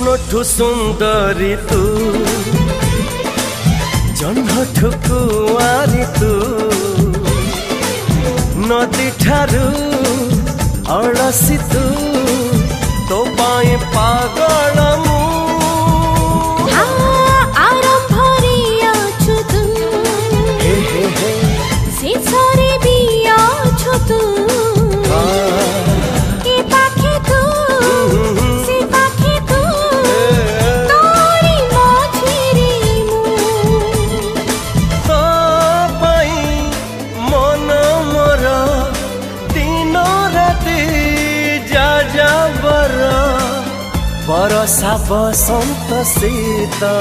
स्वप्नठु सुंदरी तू जन्मठु कुआरी तू नदी ठारू अड़सी तू तो पाए पागल मु बरसा बसंत सीता